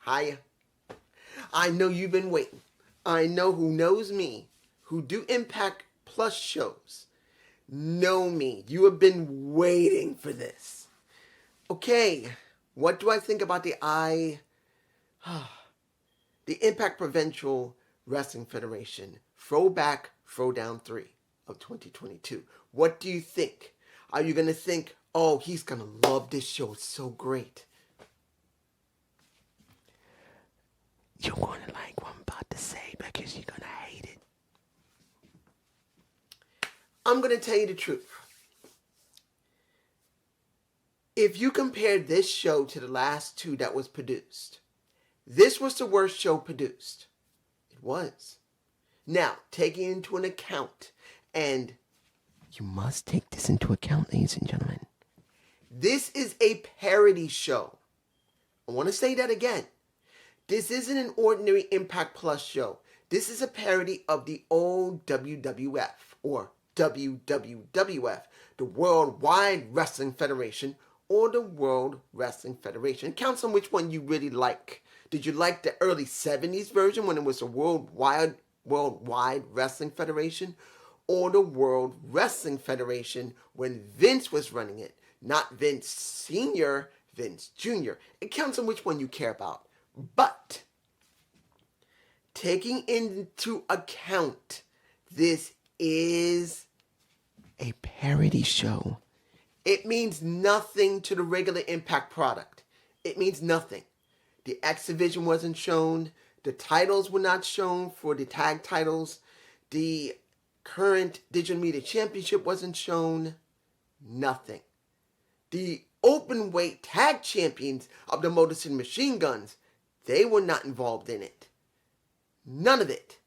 Hiya. I know you've been waiting. I know who knows me, who do Impact Plus shows. Know me. You have been waiting for this. Okay, what do I think about the Impact Provincial Wrestling Federation Throwback Throwdown 3 of 2022? What do you think? Are you going to think, oh, he's going to love this show, it's so great? You're going to like what I'm about to say because you're going to hate it. I'm going to tell you the truth. If you compare this show to the last two that was produced, this was the worst show produced. It was. Now, taking into an account, and you must take this into account, ladies and gentlemen, this is a parody show. I want to say that again. This isn't an ordinary Impact Plus show. This is a parody of the old WWF, or WWWF, the Worldwide Wrestling Federation, or the World Wrestling Federation. Count on which one you really like. Did you like the early 70s version when it was a Worldwide Wrestling Federation? Or the World Wrestling Federation when Vince was running it? Not Vince Sr., Vince Jr. It counts on which one you care about. But, taking into account, this is a parody show. It means nothing to the regular Impact product. It means nothing. The X Division wasn't shown. The titles were not shown for the tag titles. The current Digital Media Championship wasn't shown. Nothing. The open weight tag champions of the Motor City Machine Guns, they were not involved in it. None of it.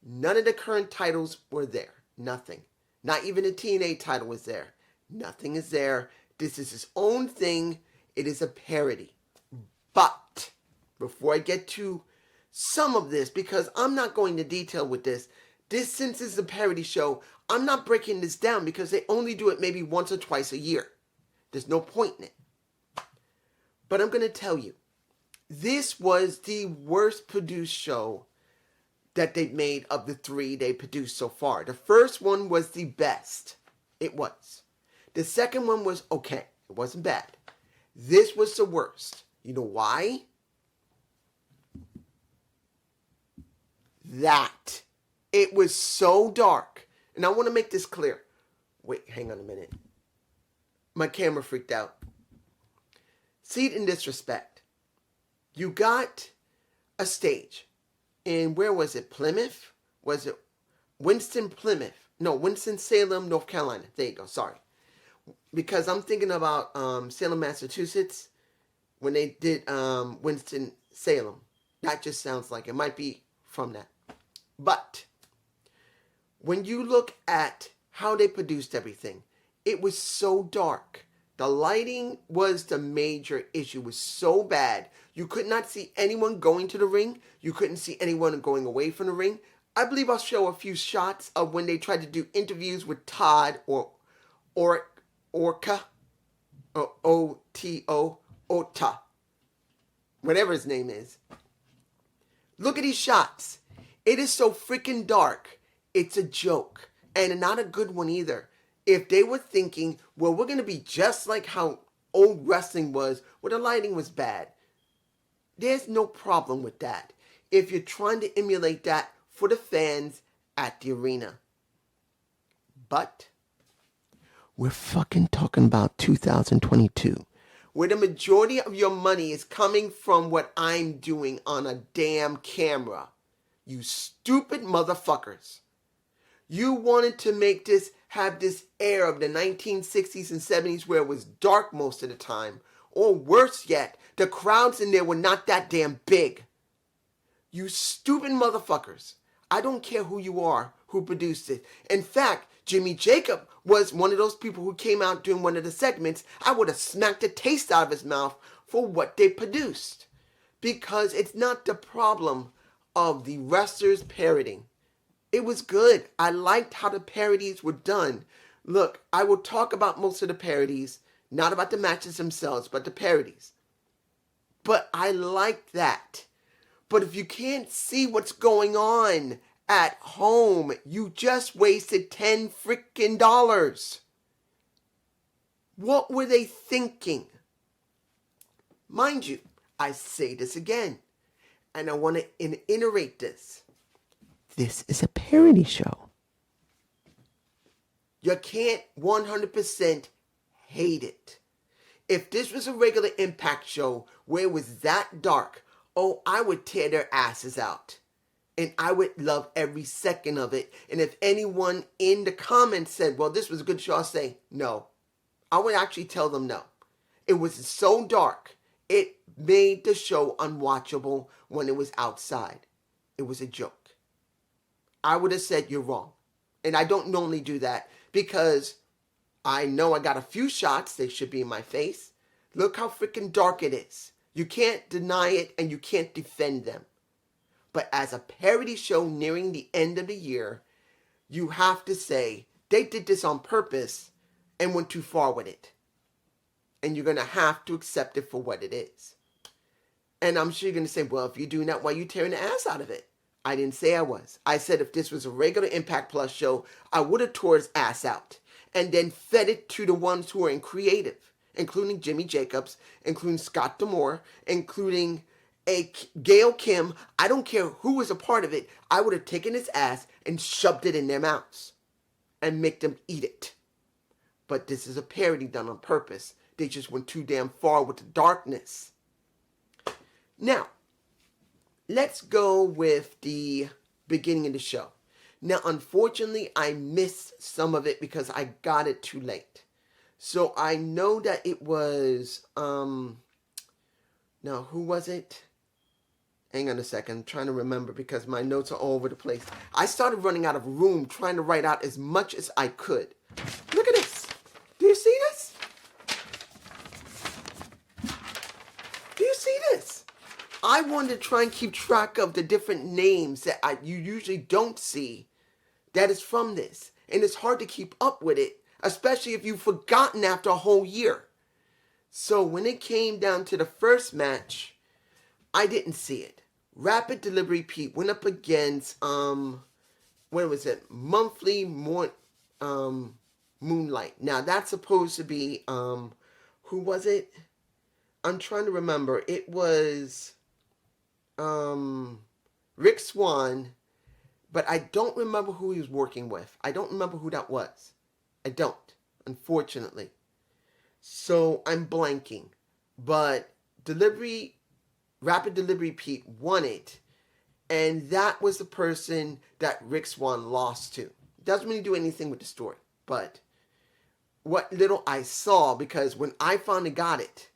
None of the current titles were there. Nothing. Not even the TNA title was there. Nothing is there. This is his own thing. It is a parody. But, before I get to some of this, because I'm not going into detail with this, since it's a parody show, I'm not breaking this down because they only do it maybe once or twice a year. There's no point in it. But I'm going to tell you, this was the worst produced show that they've made of the three they produced so far. The first one was the best. It was. The second one was okay. It wasn't bad. This was the worst. You know why? That. It was so dark. And I want to make this clear. Wait, hang on a minute. My camera freaked out. See it in this respect. You got a stage. And where was it? Plymouth? Was it Winston-Plymouth? No, Winston-Salem, North Carolina. There you go. Sorry. Because I'm thinking about Salem, Massachusetts. When they did Winston-Salem. That just sounds like it might be from that. But when you look at how they produced everything, it was so dark. The lighting was the major issue. It was so bad. You could not see anyone going to the ring. You couldn't see anyone going away from the ring. I believe I'll show a few shots of when they tried to do interviews with Todd or Orca, or O-T-O, Ota, whatever his name is. Look at these shots. It is so freaking dark. It's a joke. And not a good one either. If they were thinking, well, we're going to be just like how old wrestling was, where the lighting was bad. There's no problem with that. If you're trying to emulate that for the fans at the arena. But we're fucking talking about 2022. Where the majority of your money is coming from what I'm doing on a damn camera. You stupid motherfuckers. You wanted to make this, have this air of the 1960s and 70s where it was dark most of the time. Or worse yet, the crowds in there were not that damn big. You stupid motherfuckers. I don't care who you are, who produced it. In fact, Jimmy Jacob was one of those people who came out during one of the segments. I would have smacked the taste out of his mouth for what they produced. Because it's not the problem of the wrestlers parodying. It was good. I liked how the parodies were done. Look, I will talk about most of the parodies, not about the matches themselves, but the parodies. But I like that. But if you can't see what's going on at home, you just wasted $10 freaking dollars. What were they thinking? Mind you, I say this again, and I want to iterate this. This is a parody show. You can't 100% hate it. If this was a regular Impact show where it was that dark, oh, I would tear their asses out. And I would love every second of it. And if anyone in the comments said, well, this was a good show, I'll say, no. I would actually tell them no. It was so dark, it made the show unwatchable when it was outside. It was a joke. I would have said, you're wrong. And I don't normally do that because I know I got a few shots. They should be in my face. Look how freaking dark it is. You can't deny it and you can't defend them. But as a parody show nearing the end of the year, you have to say they did this on purpose and went too far with it. And you're going to have to accept it for what it is. And I'm sure you're going to say, well, if you're doing that, why are you tearing the ass out of it? I didn't say I was. I said if this was a regular Impact Plus show, I would have tore his ass out and then fed it to the ones who are in creative, including Jimmy Jacobs, including Scott D'Amore, including Gail Kim. I don't care who was a part of it. I would have taken his ass and shoved it in their mouths and make them eat it. But this is a parody done on purpose. They just went too damn far with the darkness. Now, let's go with the beginning of the show. Now, unfortunately, I missed some of it because I got it too late. So I know that it was, now who was it? Hang on a second, I'm trying to remember because my notes are all over the place. I started running out of room trying to write out as much as I could. Look at this. Do you see this? Do you see this? I wanted to try and keep track of the different names that you usually don't see that is from this. And it's hard to keep up with it, especially if you've forgotten after a whole year. So when it came down to the first match, I didn't see it. Rapid Delivery Pete went up against, what was it? Monthly Moonlight. Now that's supposed to be, who was it? I'm trying to remember. It was, Rick Swan, but I don't remember who he was working with. I don't remember who that was. I don't, unfortunately. So I'm blanking. But Rapid Delivery Pete won it. And that was the person that Rick Swan lost to. Doesn't really do anything with the story. But what little I saw, because when I finally got it,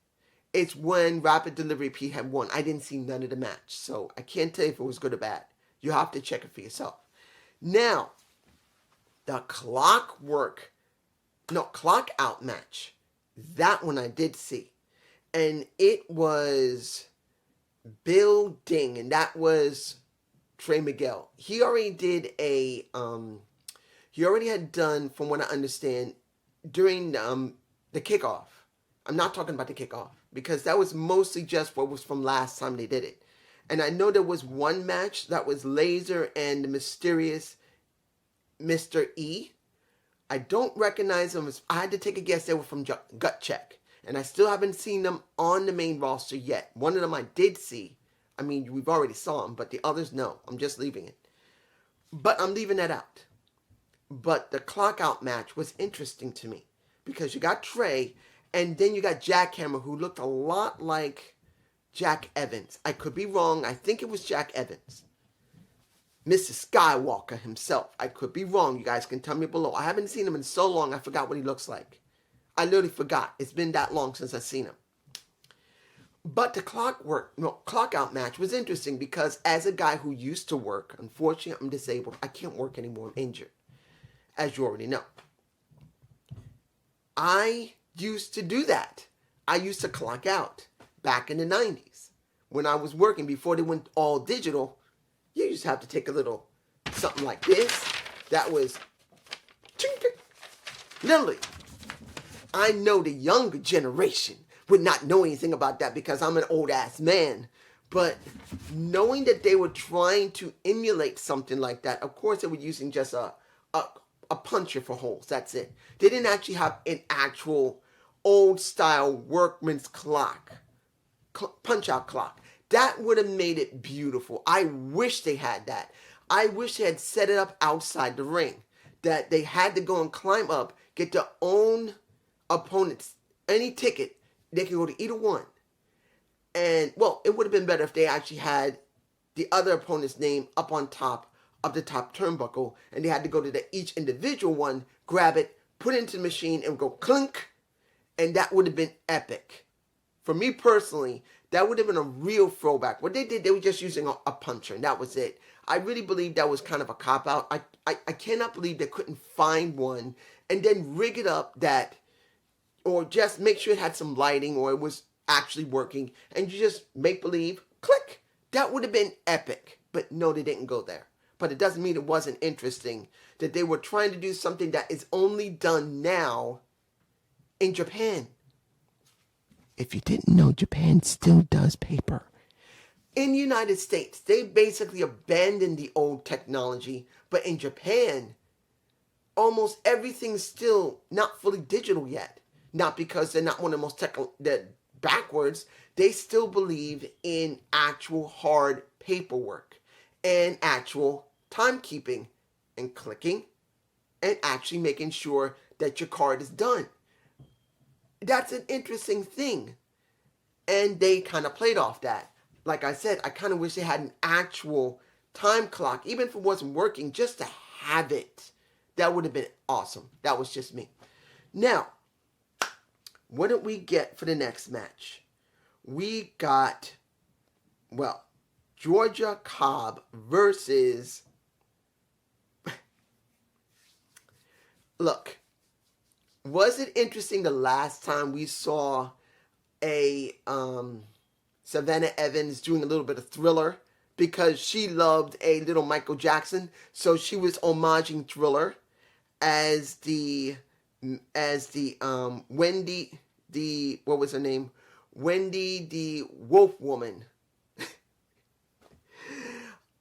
it's when Rapid Delivery Pete had won. I didn't see none of the match. So I can't tell you if it was good or bad. You have to check it for yourself. Now, the clock out match. That one I did see. And it was Bill Ding. And that was Trey Miguel. He already did he already had done, from what I understand, during the kickoff. I'm not talking about the kickoff, because that was mostly just what was from last time they did it. And I know there was one match that was Laser and the mysterious Mr. E. I don't recognize them. I had to take a guess they were from Gut Check. And I still haven't seen them on the main roster yet. One of them I did see. I mean, we've already saw them, but the others, no. I'm just leaving it. But I'm leaving that out. But the clock out match was interesting to me, because you got Trey, and then you got Jackhammer, who looked a lot like Jack Evans. I could be wrong. I think it was Jack Evans. Mr. Skywalker himself. I could be wrong. You guys can tell me below. I haven't seen him in so long, I forgot what he looks like. I literally forgot. It's been that long since I've seen him. But the clock out match was interesting, because as a guy who used to work, unfortunately I'm disabled. I can't work anymore. I'm injured, as you already know. I used to do that. I used to clock out back in the 90s. When I was working, before they went all digital, you used to have to take a little something like this. That was literally. I know the younger generation would not know anything about that because I'm an old ass man. But knowing that they were trying to emulate something like that, of course they were using just a puncher for holes. That's it. They didn't actually have an actual old style workman's clock, punch out clock. That would have made it beautiful. I wish they had that. I wish they had set it up outside the ring. That they had to go and climb up, get their own opponents, any ticket, they could go to either one. And, well, it would have been better if they actually had the other opponent's name up on top of the top turnbuckle, and they had to go to each individual one, grab it, put it into the machine, and go clink, and that would have been epic. For me personally, that would have been a real throwback. What they did, they were just using a puncher, and that was it. I really believe that was kind of a cop-out. I cannot believe they couldn't find one and then rig it up that, or just make sure it had some lighting or it was actually working, and you just make believe, click. That would have been epic. But no, they didn't go there. But it doesn't mean it wasn't interesting that they were trying to do something that is only done now in Japan. If you didn't know, Japan still does paper. In the United States, they basically abandoned the old technology, but in Japan, almost everything's still not fully digital yet. Not because they're not one of the most they're backwards. They still believe in actual hard paperwork and actual timekeeping and clicking and actually making sure that your card is done. That's an interesting thing. And they kind of played off that. Like I said, I kind of wish they had an actual time clock, even if it wasn't working, just to have it. That would have been awesome. That was just me. Now, what did we get for the next match? We got, well, Georgia Cobb versus... Look, was it interesting the last time we saw a Savannah Evans doing a little bit of Thriller? Because she loved a little Michael Jackson, so she was homaging Thriller as the Wendy, what was her name? Wendy the Wolf Woman.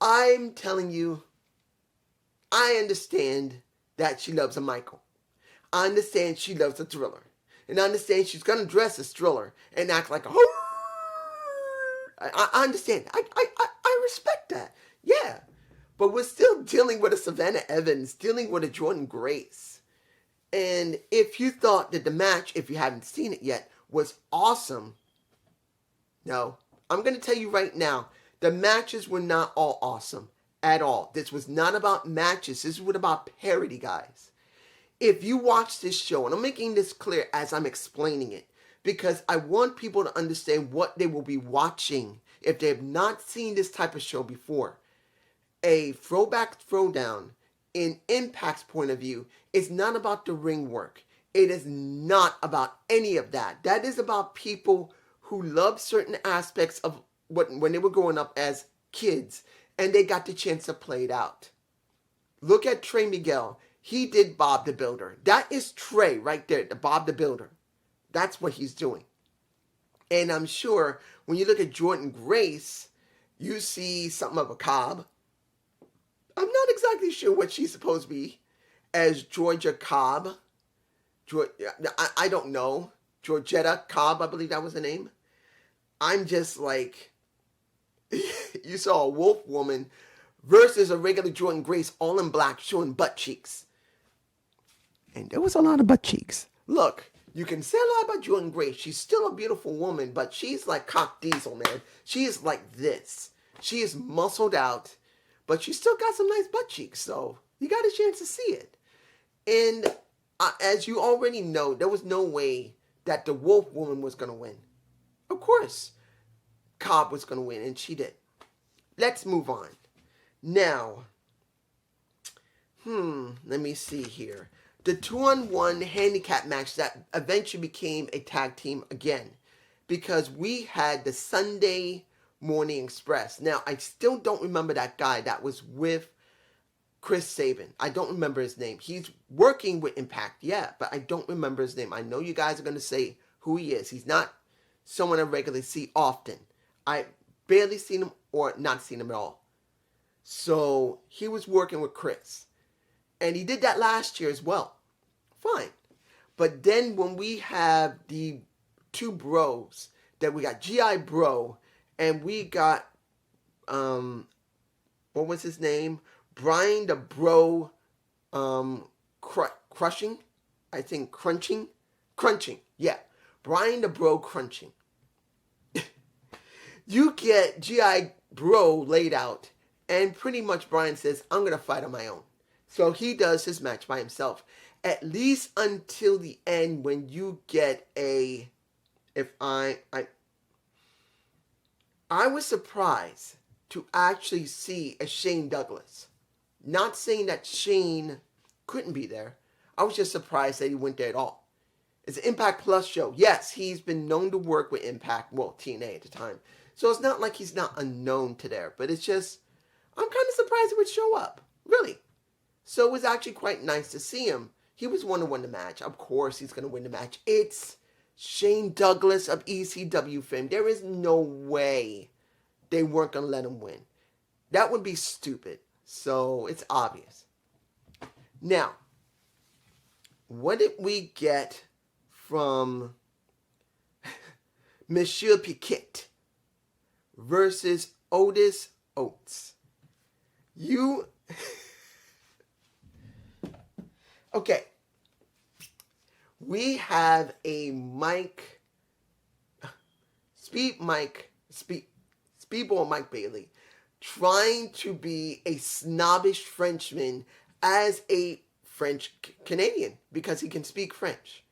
I'm telling you, I understand that she loves a Michael. I understand she loves a Thriller. And I understand she's going to dress as Thriller and act like a... I understand. I respect that. Yeah. But we're still dealing with a Savannah Evans, dealing with a Jordan Grace. And if you thought that the match, if you haven't seen it yet, was awesome, no. I'm going to tell you right now, the matches were not all awesome at all. This was not about matches. This was about parody, guys. If you watch this show, and I'm making this clear as I'm explaining it, because I want people to understand what they will be watching if they have not seen this type of show before. A Throwback Throwdown, in Impact's point of view, is not about the ring work. It is not about any of that. That is about people who love certain aspects of when they were growing up as kids, and they got the chance to play it out. Look at Trey Miguel. He did Bob the Builder. That is Trey right there, the Bob the Builder. That's what he's doing. And I'm sure when you look at Jordan Grace, you see something of a Cobb. I'm not exactly sure what she's supposed to be as Georgia Cobb. I don't know. Georgetta Cobb, I believe that was the name. I'm just like, you saw a wolf woman versus a regular Jordan Grace, all in black, showing butt cheeks. And there was a lot of butt cheeks. Look, you can say a lot about Jordan Grace. She's still a beautiful woman, but she's like Cock Diesel, man. She is like this. She is muscled out, but she still got some nice butt cheeks, so you got a chance to see it. And as you already know, there was no way that the wolf woman was going to win. Of course, Cobb was going to win, and she did. Let's move on. Now, let me see here. The 2-on-1 handicap match that eventually became a tag team again, because we had the Sunday Morning Express. Now, I still don't remember that guy that was with Chris Sabin. I don't remember his name. He's working with Impact, yeah, but I don't remember his name. I know you guys are going to say who he is. He's not someone I regularly see often. I barely seen him or not seen him at all. So he was working with Chris. And he did that last year as well. Fine. But then when we have the two bros, that we got G.I. Bro and we got, what was his name? Brian the Bro Crushing? I think Crunching? Crunching, yeah. Brian the Bro Crunching. You get G.I. Bro laid out, and pretty much Brian says, I'm going to fight on my own. So he does his match by himself. At least until the end when you get a... I was surprised to actually see a Shane Douglas. Not saying that Shane couldn't be there. I was just surprised that he went there at all. It's an Impact Plus show. Yes, he's been known to work with Impact, well, TNA at the time. So it's not like he's not unknown to there, but it's just, I'm kind of surprised he would show up. Really. So it was actually quite nice to see him. He was one to win the match. Of course he's going to win the match. It's Shane Douglas of ECW fame. There is no way they weren't going to let him win. That would be stupid. So it's obvious. Now, what did we get from Monsieur Piquet versus Otis Oates? Okay. We have a Speedball Mike Bailey trying to be a snobbish Frenchman as a French Canadian because he can speak French.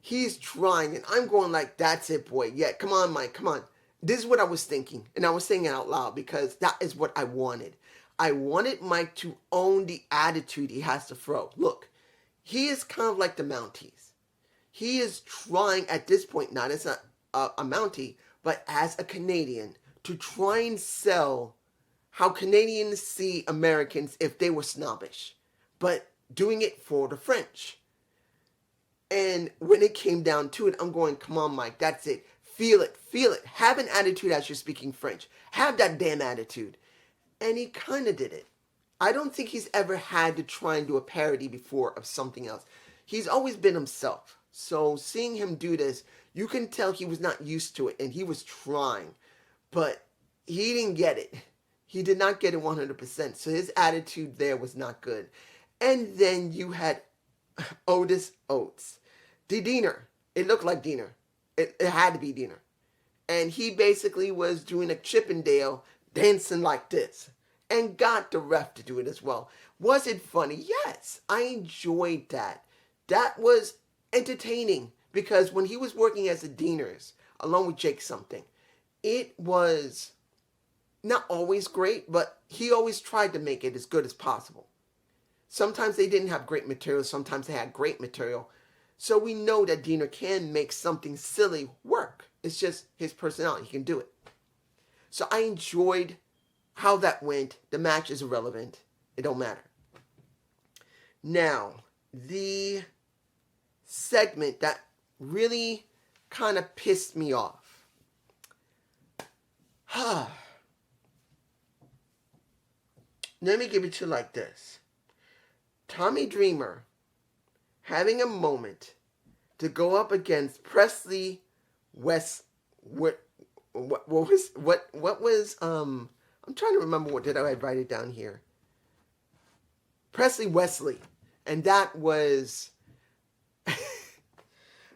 He's trying, and I'm going like, that's it, boy. Yeah, come on, Mike, come on. This is what I was thinking, and I was saying it out loud because that is what I wanted. I wanted Mike to own the attitude he has to throw. Look, he is kind of like the Mounties. He is trying at this point, not as a Mountie, but as a Canadian, to try and sell how Canadians see Americans if they were snobbish, but doing it for the French. And when it came down to it, I'm going, come on, Mike, that's it. Feel it, feel it. Have an attitude as you're speaking French. Have that damn attitude. And he kind of did it. I don't think he's ever had to try and do a parody before of something else. He's always been himself. So seeing him do this, you can tell he was not used to it, and he was trying. But he didn't get it. He did not get it 100%. So his attitude there was not good. And then you had Otis Oates. The Diener. It looked like Diener. It had to be Diener. And he basically was doing a Chippendale dancing like this. And got the ref to do it as well. Was it funny? Yes. I enjoyed that. That was entertaining. Because when he was working as the Dieners, along with Jake something, it was not always great, but he always tried to make it as good as possible. Sometimes they didn't have great material. Sometimes they had great material. So we know that Diener can make something silly work. It's just his personality. He can do it. So I enjoyed how that went. The match is irrelevant. It don't matter. Now, the segment that really kind of pissed me off. Let me give it to you like this. Tommy Dreamer having a moment to go up against Presley West. What was I'm trying to remember what did I write it down here. Presley Wesley, and that was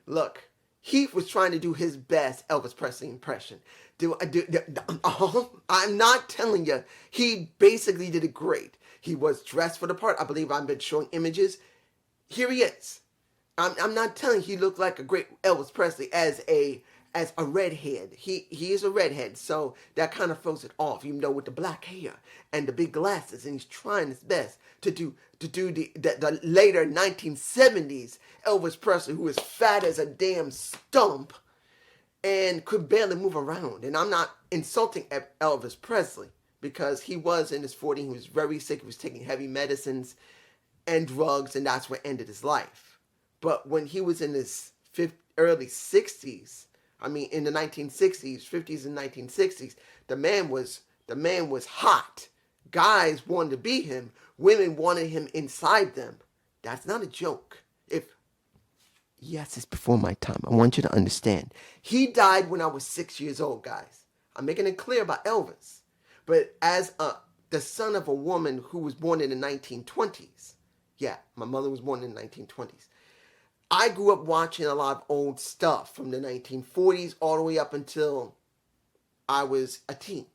look, Heath was trying to do his best Elvis Presley impression. I'm not telling you, he basically did it great. He was dressed for the part. I believe I've been showing images. Here he is. I'm not telling you he looked like a great Elvis Presley as a redhead. He is a redhead, so that kind of throws it off, even though with the black hair and the big glasses, and he's trying his best to do the later 1970s Elvis Presley, who is fat as a damn stump and could barely move around. And I'm not insulting Elvis Presley because he was in his 40s. He was very sick. He was taking heavy medicines and drugs, and that's what ended his life. But when he was in his early 60s, I mean, in the 1960s, 50s, and 1960s, the man was hot. Guys wanted to be him. Women wanted him inside them. That's not a joke. Yes, it's before my time. I want you to understand. He died when I was 6 years old, guys. I'm making it clear about Elvis. But as the son of a woman who was born in the 1920s, yeah, my mother was born in the 1920s. I grew up watching a lot of old stuff from the 1940s all the way up until I was a teen.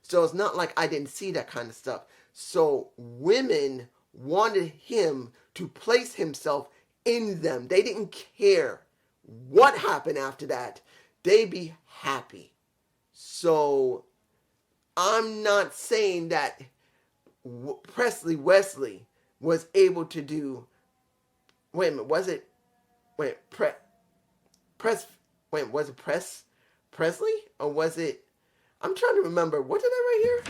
So it's not like I didn't see that kind of stuff. So women wanted him to place himself in them. They didn't care what happened after that. They'd be happy. So I'm not saying that Presley Wesley was able to do. Wait a minute, was it? Wait, was it Presley or was it? I'm trying to remember. What did I write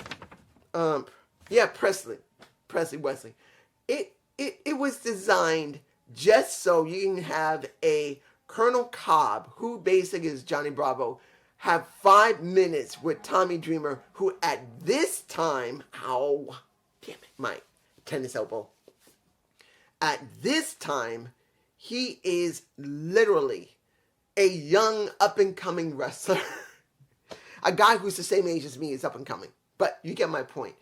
here? Yeah, Presley Wesley. It was designed just so you can have a Colonel Cobb, who basically is Johnny Bravo, have 5 minutes with Tommy Dreamer, who at this time, damn it, my tennis elbow. At this time, he is literally a young up-and-coming wrestler. A guy who's the same age as me is up-and-coming. But you get my point.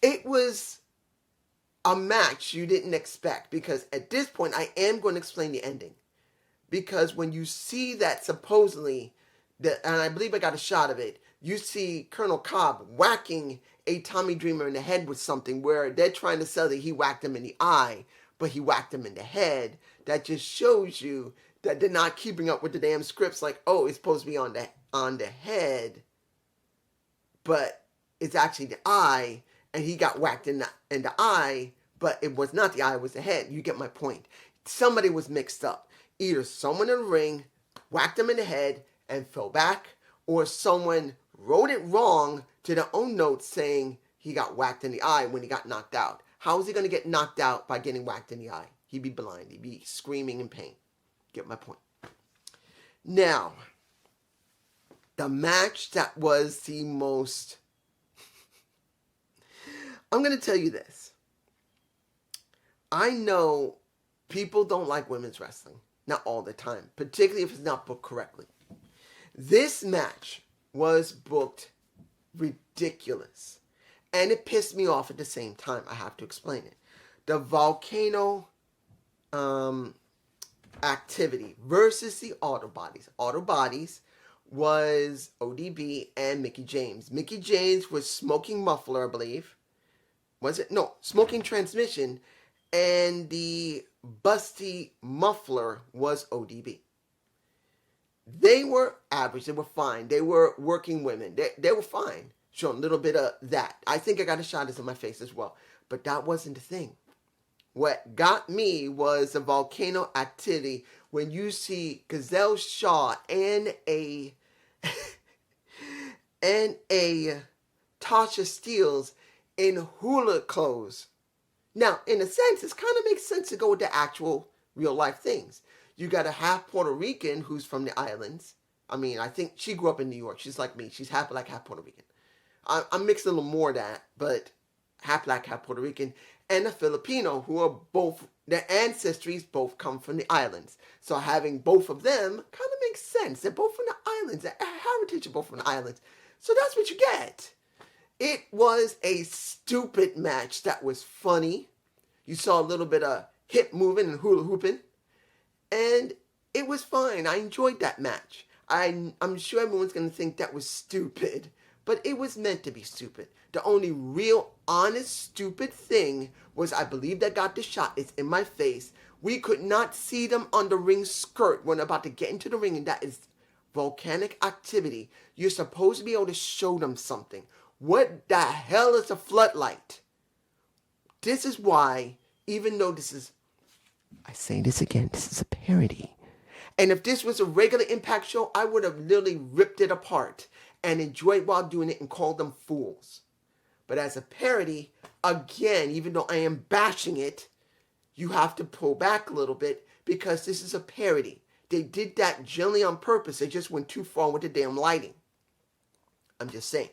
It was a match you didn't expect, because at this point, I am going to explain the ending. Because when you see that supposedly, and I believe I got a shot of it, you see Colonel Cobb whacking a Tommy Dreamer in the head with something where they're trying to sell that he whacked him in the eye, but he whacked him in the head. That just shows you that they're not keeping up with the damn scripts. Like, oh, it's supposed to be on the head, but it's actually the eye, and he got whacked in the eye, but it was not the eye, it was the head. You get my point. Somebody was mixed up. Either someone in the ring whacked him in the head and fell back, or someone wrote it wrong to their own notes saying he got whacked in the eye when he got knocked out. How is he going to get knocked out by getting whacked in the eye? He'd be blind. He'd be screaming in pain. Get my point. Now, the match that was the most... I'm going to tell you this. I know people don't like women's wrestling. Not all the time. Particularly if it's not booked correctly. This match was booked ridiculous. And it pissed me off at the same time. I have to explain it. The Volcano Activity versus the Autobodies. Autobodies was ODB and Mickie James. Mickie James was Smoking Muffler, I believe. Was it? No, Smoking Transmission. And the Busty Muffler was ODB. They were average. They were fine. They were working women. They were fine. Showing a little bit of that. I think I got a shot of this in my face as well. But that wasn't the thing. What got me was the Volcano Activity when you see Gazelle Shaw and a Tasha Steelz in hula clothes. Now, in a sense, it kind of makes sense to go with the actual real life things. You got a half Puerto Rican who's from the islands. I mean, I think she grew up in New York. She's like me. She's half black, half Puerto Rican. I'm mixing a little more of that, but half black, half Puerto Rican. And a Filipino who are both, their ancestries both come from the islands. So having both of them kind of makes sense. They're both from the islands. Their heritage are both from the islands. So that's what you get. It was a stupid match that was funny. You saw a little bit of hip moving and hula hooping. And it was fine. I enjoyed that match. I'm sure everyone's going to think that was stupid. But it was meant to be stupid. The only real, honest, stupid thing was I believe that got the shot. It's in my face. We could not see them on the ring skirt when about to get into the ring. And that is volcanic activity. You're supposed to be able to show them something. What the hell is a floodlight? This is why, even though this is, I say this again, this is a parody. And if this was a regular Impact show, I would have literally ripped it apart and enjoyed while doing it and called them fools. But as a parody, again, even though I am bashing it, you have to pull back a little bit because this is a parody. they did that generally on purpose. They just went too far with the damn lighting. I'm just saying.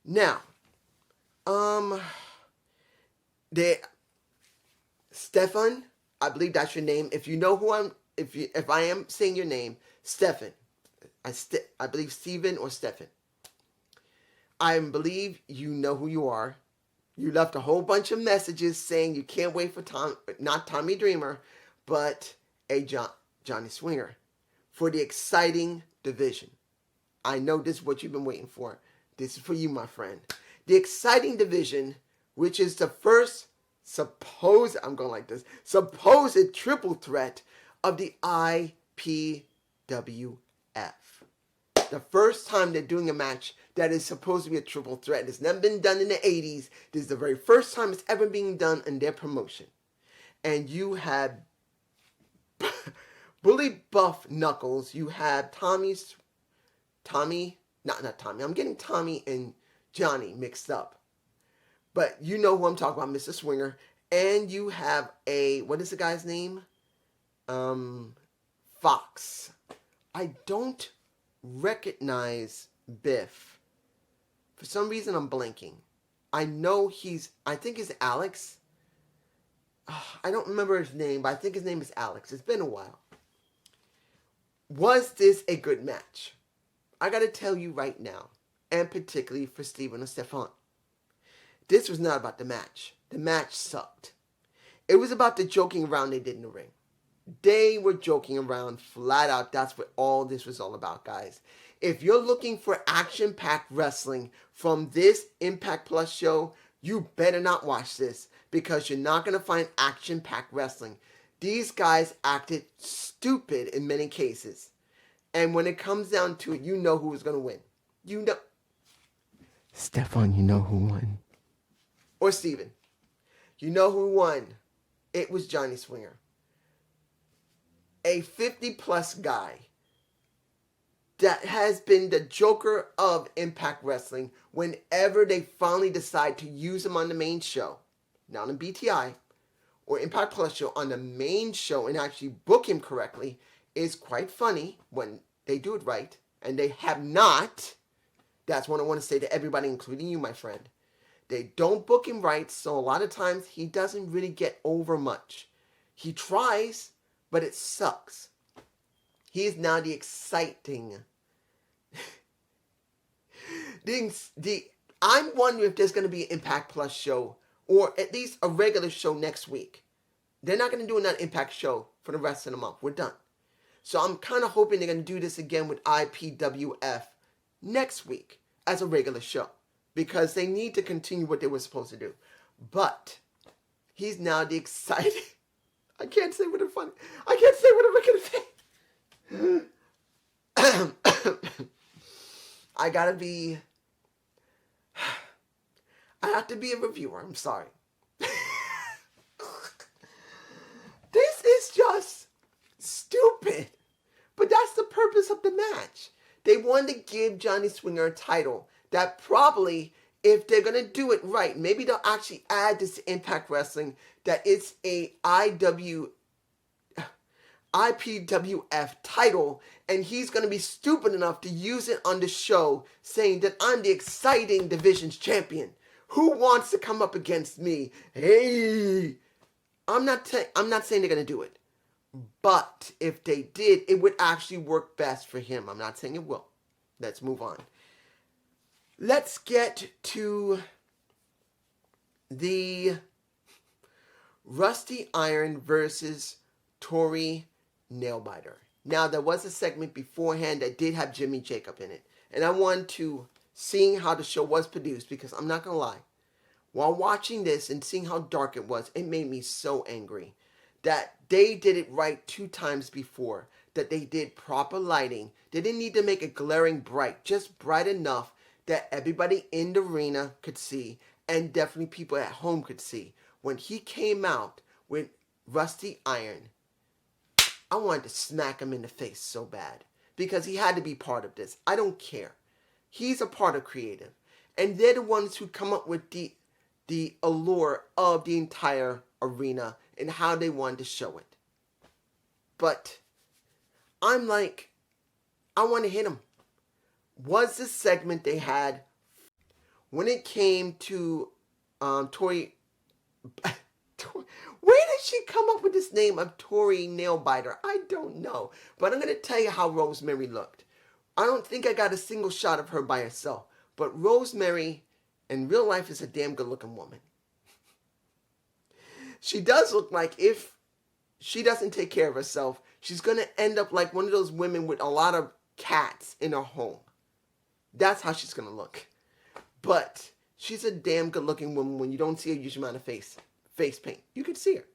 Now, Stefan, I believe that's your name. If you know who if I am saying your name, Stefan. I believe Steven or Stefan. I believe you know who you are. You left a whole bunch of messages saying you can't wait for not Tommy Dreamer, but Johnny Swinger for the exciting division. I know this is what you've been waiting for. This is for you, my friend. The exciting division, which is the first supposed triple threat of the IPWF. The first time they're doing a match that is supposed to be a triple threat. It's never been done in the 80s. This is the very first time it's ever being done in their promotion. And you have Bully Buff Knuckles. You have not Tommy. I'm getting Tommy and Johnny mixed up. But you know who I'm talking about, Mr. Swinger. And you have what is the guy's name? Fox. I don't recognize Biff. For some reason, I'm blanking. I think it's Alex. I don't remember his name, but I think his name is Alex. It's been a while. Was this a good match? I got to tell you right now, and particularly for Steven and Stefan, this was not about the match. The match sucked. It was about the joking around they did in the ring. They were joking around flat out. That's what all this was all about, guys. If you're looking for action-packed wrestling from this Impact Plus show, you better not watch this because you're not going to find action-packed wrestling. These guys acted stupid in many cases. And when it comes down to it, you know who was going to win. You know. Stefan, you know who won. Or Steven. You know who won. It was Johnny Swinger. A 50-plus guy that has been the joker of Impact Wrestling whenever they finally decide to use him on the main show, not on BTI or Impact Plus show, on the main show and actually book him correctly, is quite funny when they do it right, and they have not. That's what I want to say to everybody, including you, my friend. They don't book him right, so a lot of times he doesn't really get over much. He tries, but it sucks. He is now the exciting. I'm wondering if there's going to be an Impact Plus show, or at least a regular show next week. They're not going to do another Impact show for the rest of the month. We're done. So I'm kind of hoping they're going to do this again with IPWF next week as a regular show, because they need to continue what they were supposed to do. But he's now the exciting. I can't say what a funny. I can't say what I'm going to say. I have to be a reviewer. I'm sorry. This is just stupid. But that's the purpose of the match. They wanted to give Johnny Swinger a title that probably, if they're going to do it right, maybe they'll actually add this to Impact Wrestling, that it's a IPWF title, and he's going to be stupid enough to use it on the show, saying that I'm the exciting division's champion. Who wants to come up against me? Hey! I'm not saying they're going to do it. But if they did, it would actually work best for him. I'm not saying it will. Let's move on. Let's get to the Rusty Iron versus Tori Nailbiter. Now, there was a segment beforehand that did have Jimmy Jacob in it. And I wanted to, seeing how the show was produced, because I'm not going to lie, while watching this and seeing how dark it was, it made me so angry that they did it right 2 times before, that they did proper lighting. They didn't need to make it glaring bright, just bright enough that everybody in the arena could see, and definitely people at home could see. When he came out with Rusty Iron, I wanted to smack him in the face so bad, because he had to be part of this. I don't care. He's a part of creative, and they're the ones who come up with the allure of the entire arena and how they wanted to show it. But I'm like, I want to hit him. Was the segment they had when it came to Tori? Where did she come up with this name of Tori Nailbiter? I don't know. But I'm going to tell you how Rosemary looked. I don't think I got a single shot of her by herself. But Rosemary, in real life, is a damn good looking woman. She does look like if she doesn't take care of herself, she's going to end up like one of those women with a lot of cats in her home. That's how she's going to look. But she's a damn good looking woman when you don't see a huge amount of face paint. You could see her.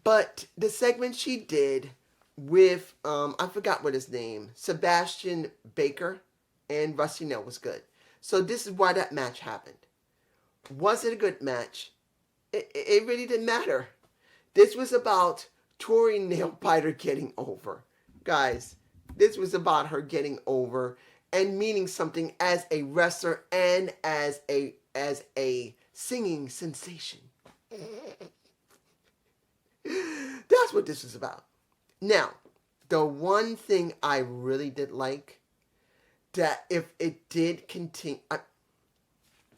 But the segment she did with, I forgot what his name, Sebastian Baker and Rusty Nail was good. So this is why that match happened. Was it a good match? It really didn't matter. This was about Tori Nailbiter getting over. Guys, this was about her getting over and meaning something as a wrestler and as a singing sensation. That's what this is about. Now, the one thing I really did like, that if it did continue...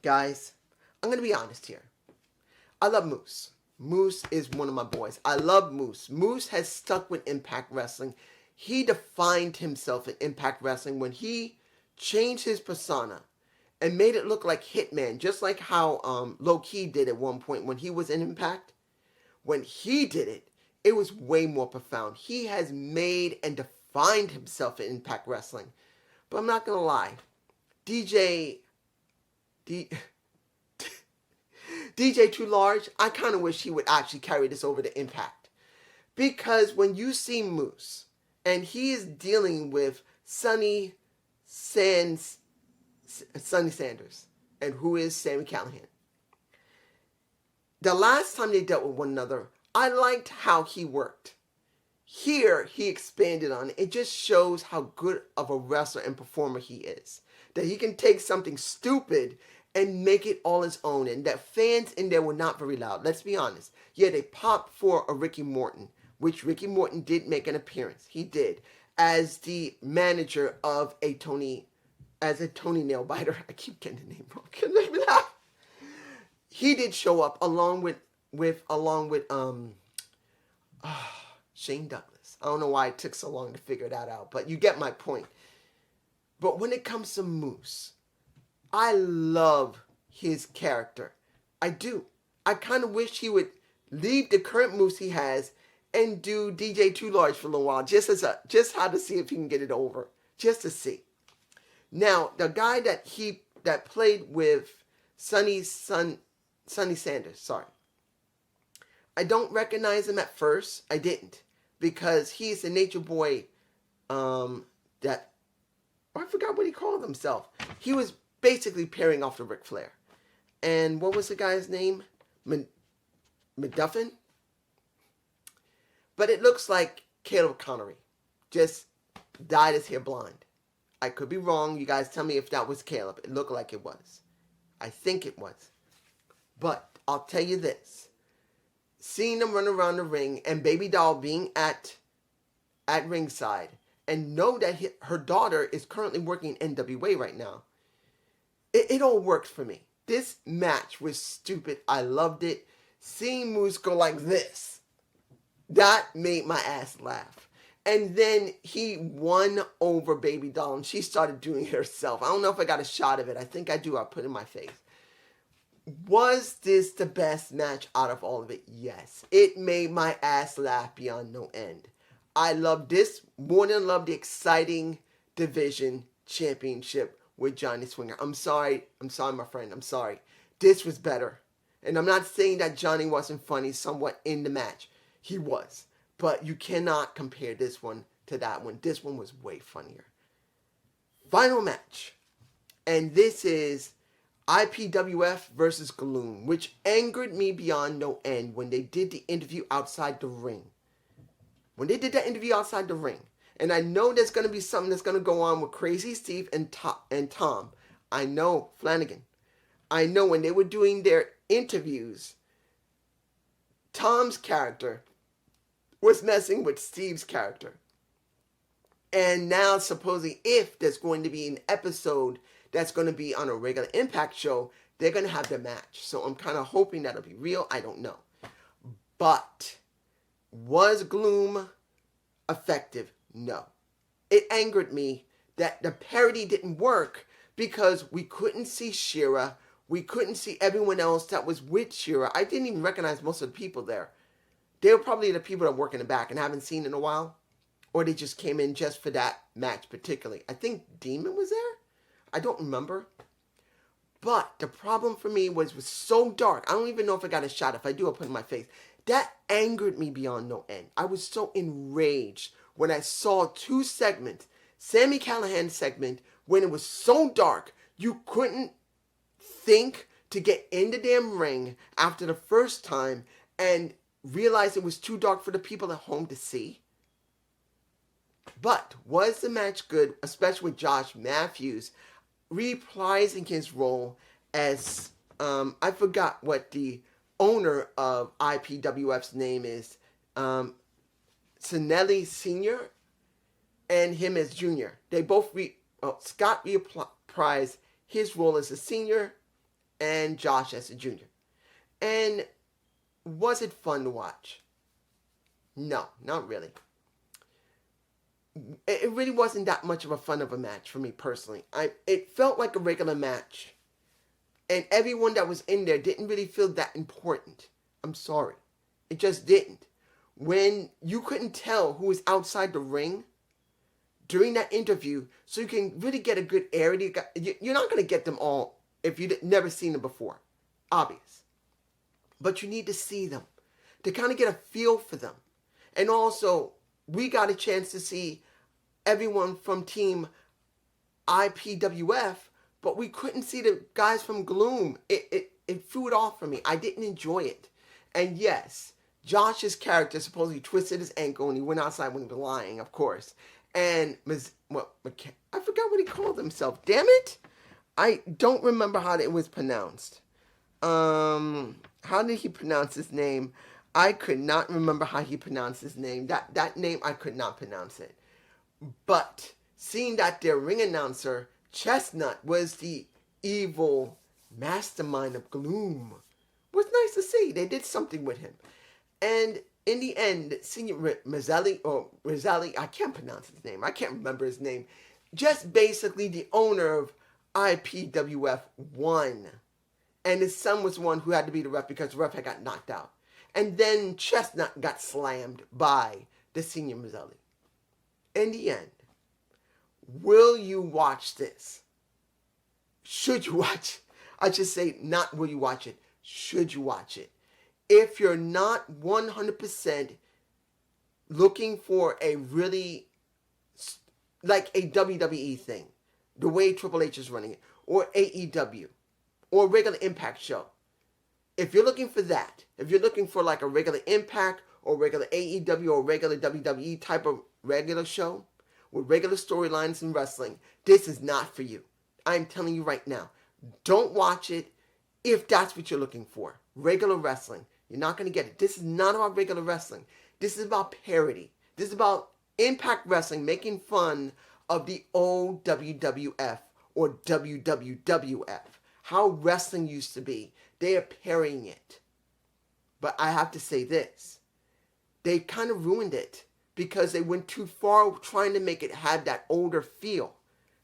guys, I'm going to be honest here. I love Moose. Moose is one of my boys. I love Moose. Moose has stuck with Impact Wrestling. He defined himself in Impact Wrestling when he changed his persona and made it look like Hitman, just like how Low Key did at one point when he was in Impact. When he did it, it was way more profound. He has made and defined himself in Impact Wrestling. But I'm not going to lie. DJ Too Large, I kind of wish he would actually carry this over to Impact. Because when you see Moose, and he is dealing with Sonny Sanders, and who is Sami Callihan. The last time they dealt with one another, I liked how he worked. Here, he expanded on it. It just shows how good of a wrestler and performer he is. That he can take something stupid and make it all his own. And that fans in there were not very loud. Let's be honest. Yeah, they popped for a Ricky Morton, which Ricky Morton did make an appearance. He did. As the manager of a Tony Nailbiter. I keep getting the name wrong. Can make me laugh. He did show up along with Shane Douglas. I don't know why it took so long to figure that out, but you get my point. But when it comes to Moose, I love his character. I do. I kind of wish he would leave the current Moose he has and do DJ Too Large for a little while, just how to see if he can get it over, just to see. Now, the guy that played with Sonny Sanders, sorry. I don't recognize him at first. I didn't. Because he's a Nature Boy I forgot what he called himself. He was basically pairing off to Ric Flair. And what was the guy's name? McDuffin? But it looks like Caleb Connery. Just dyed his hair blonde. I could be wrong. You guys tell me if that was Caleb. It looked like it was. I think it was. But I'll tell you this. Seeing them run around the ring and Baby Doll being at ringside and know that her daughter is currently working in NWA right now. It all worked for me. This match was stupid. I loved it. Seeing Moose go like this, that made my ass laugh. And then he won over Baby Doll and she started doing it herself. I don't know if I got a shot of it. I think I do. I'll put it in my face. Was this the best match out of all of it? Yes. It made my ass laugh beyond no end. I love this more than love the exciting division championship with Johnny Swinger. I'm sorry, my friend. I'm sorry. This was better. And I'm not saying that Johnny wasn't funny somewhat in the match. He was. But you cannot compare this one to that one. This one was way funnier. Final match. And this is IPWF versus Gloom, which angered me beyond no end when they did the interview outside the ring. When they did that interview outside the ring. And I know there's going to be something that's going to go on with Crazy Steve and Tom. I know Flanagan. I know when they were doing their interviews, Tom's character was messing with Steve's character. And now, supposedly, if there's going to be an episode that's going to be on a regular Impact show, they're going to have their match. So I'm kind of hoping that'll be real. I don't know. But was Gloom effective? No. It angered me that the parody didn't work because we couldn't see Shira. We couldn't see everyone else that was with Shira. I didn't even recognize most of the people there. They were probably the people that work in the back and haven't seen in a while. Or they just came in just for that match particularly. I think Demon was there? I don't remember. But the problem for me was so dark. I don't even know if I got a shot. If I do, I'll put it in my face. That angered me beyond no end. I was so enraged when I saw two segments. Sami Callihan's segment, when it was so dark, you couldn't think to get in the damn ring after the first time and realize it was too dark for the people at home to see. But was the match good, especially with Josh Matthews reprising his role as, I forgot what the owner of IPWF's name is, Sinelli Sr. and him as Junior. They both, Scott reprised his role as a senior and Josh as a junior. And was it fun to watch? No, not really. It really wasn't that much of a fun of a match for me personally. It felt like a regular match. And everyone that was in there didn't really feel that important. I'm sorry. It just didn't. When you couldn't tell who was outside the ring during that interview, so you can really get a good area. You're not going to get them all if you've never seen them before. Obvious. But you need to see them to kind of get a feel for them. And also, we got a chance to see everyone from Team IPWF, but we couldn't see the guys from Gloom. It threw it off for me. I didn't enjoy it. And yes, Josh's character supposedly twisted his ankle and he went outside when he was lying, of course. And I forgot what he called himself. Damn it! I don't remember how it was pronounced. How did he pronounce his name? I could not remember how he pronounced his name. That name, I could not pronounce it. But seeing that their ring announcer, Chestnut, was the evil mastermind of Gloom, was nice to see. They did something with him. And in the end, Senior Rizzelli, I can't pronounce his name. I can't remember his name. Just basically the owner of IPWF won. And his son was the one who had to be the ref because the ref had got knocked out. And then Chestnut got slammed by the Senior Rizzelli. In the end, will you watch this? Should you watch? I should say not will you watch it. Should you watch it? If you're not 100% looking for a really, like a WWE thing, the way Triple H is running it, or AEW, or a regular Impact show. If you're looking for that, if you're looking for like a regular Impact or regular AEW or regular WWE type of regular show with regular storylines in wrestling, this is not for you. I'm telling you right now. Don't watch it if that's what you're looking for. Regular wrestling. You're not going to get it. This is not about regular wrestling. This is about parody. This is about Impact Wrestling making fun of the old WWF or WWWF. How wrestling used to be. They are parodying it. But I have to say this. They kind of ruined it because they went too far trying to make it have that older feel.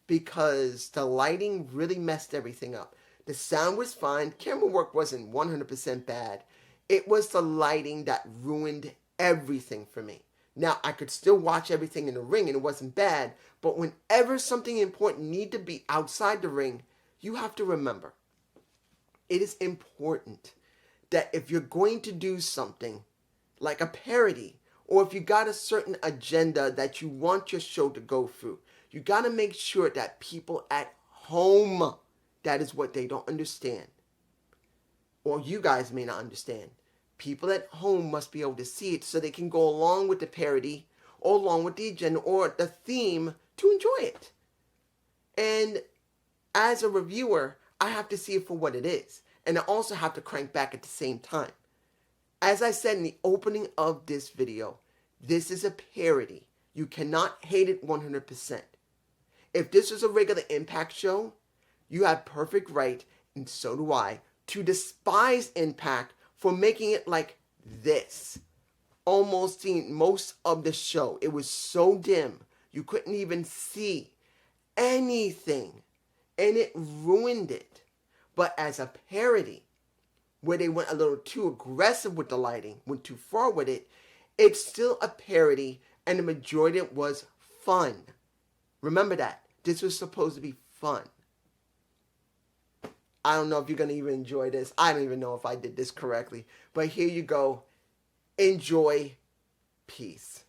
Because the lighting really messed everything up. The sound was fine. Camera work wasn't 100% bad. It was the lighting that ruined everything for me. Now, I could still watch everything in the ring and it wasn't bad. But whenever something important needed to be outside the ring, you have to remember. It is important that if you're going to do something like a parody, or if you got a certain agenda that you want your show to go through, you got to make sure that people at home, that is what they don't understand. Or you guys may not understand. People at home must be able to see it so they can go along with the parody or along with the agenda or the theme to enjoy it. And as a reviewer, I have to see it for what it is. And I also have to crank back at the same time. As I said in the opening of this video, this is a parody. You cannot hate it 100%. If this was a regular Impact show, you had perfect right, and so do I, to despise Impact for making it like this. Almost seeing most of the show. It was so dim, you couldn't even see anything, and it ruined it. But as a parody, where they went a little too aggressive with the lighting, went too far with it, it's still a parody, and the majority of it was fun. Remember that. This was supposed to be fun. I don't know if you're going to even enjoy this. I don't even know if I did this correctly. But here you go. Enjoy. Peace.